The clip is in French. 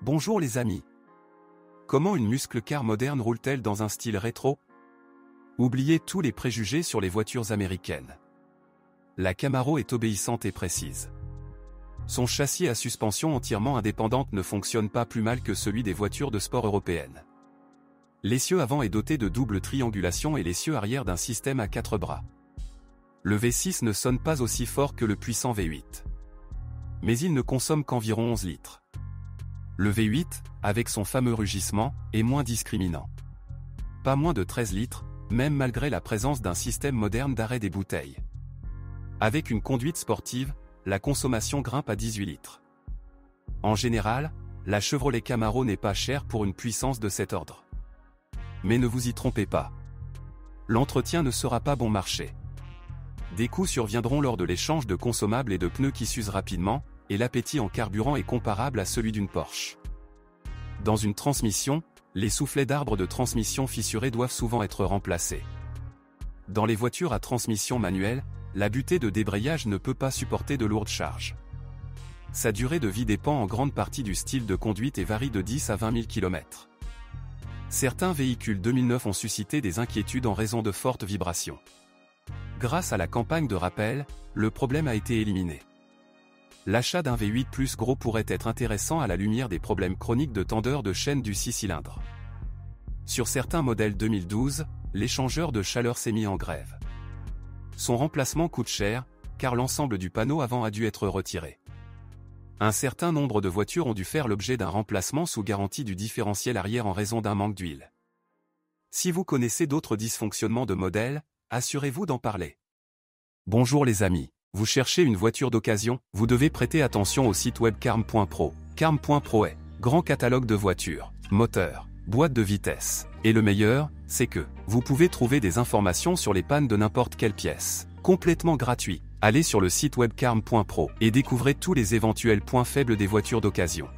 Bonjour les amis. Comment une muscle car moderne roule-t-elle dans un style rétro? Oubliez tous les préjugés sur les voitures américaines. La Camaro est obéissante et précise. Son châssis à suspension entièrement indépendante ne fonctionne pas plus mal que celui des voitures de sport européennes. L'essieu avant est doté de double triangulation et l'essieu arrière d'un système à 4 bras. Le V6 ne sonne pas aussi fort que le puissant V8. Mais il ne consomme qu'environ 11 litres. Le V8, avec son fameux rugissement, est moins discriminant. Pas moins de 13 litres, même malgré la présence d'un système moderne d'arrêt des bouteilles. Avec une conduite sportive, la consommation grimpe à 18 litres. En général, la Chevrolet Camaro n'est pas chère pour une puissance de cet ordre. Mais ne vous y trompez pas. L'entretien ne sera pas bon marché. Des coûts surviendront lors de l'échange de consommables et de pneus qui s'usent rapidement, et l'appétit en carburant est comparable à celui d'une Porsche. Dans une transmission, les soufflets d'arbres de transmission fissurés doivent souvent être remplacés. Dans les voitures à transmission manuelle, la butée de débrayage ne peut pas supporter de lourdes charges. Sa durée de vie dépend en grande partie du style de conduite et varie de 10 à 20 000 km. Certains véhicules 2009 ont suscité des inquiétudes en raison de fortes vibrations. Grâce à la campagne de rappel, le problème a été éliminé. L'achat d'un V8 plus gros pourrait être intéressant à la lumière des problèmes chroniques de tendeur de chaîne du 6 cylindres. Sur certains modèles 2012, l'échangeur de chaleur s'est mis en grève. Son remplacement coûte cher, car l'ensemble du panneau avant a dû être retiré. Un certain nombre de voitures ont dû faire l'objet d'un remplacement sous garantie du différentiel arrière en raison d'un manque d'huile. Si vous connaissez d'autres dysfonctionnements de modèles, assurez-vous d'en parler. Bonjour les amis. Vous cherchez une voiture d'occasion? Vous devez prêter attention au site web carm.pro. Carm.pro est grand catalogue de voitures, moteurs, boîtes de vitesse. Et le meilleur, c'est que vous pouvez trouver des informations sur les pannes de n'importe quelle pièce. Complètement gratuit. Allez sur le site web carm.pro et découvrez tous les éventuels points faibles des voitures d'occasion.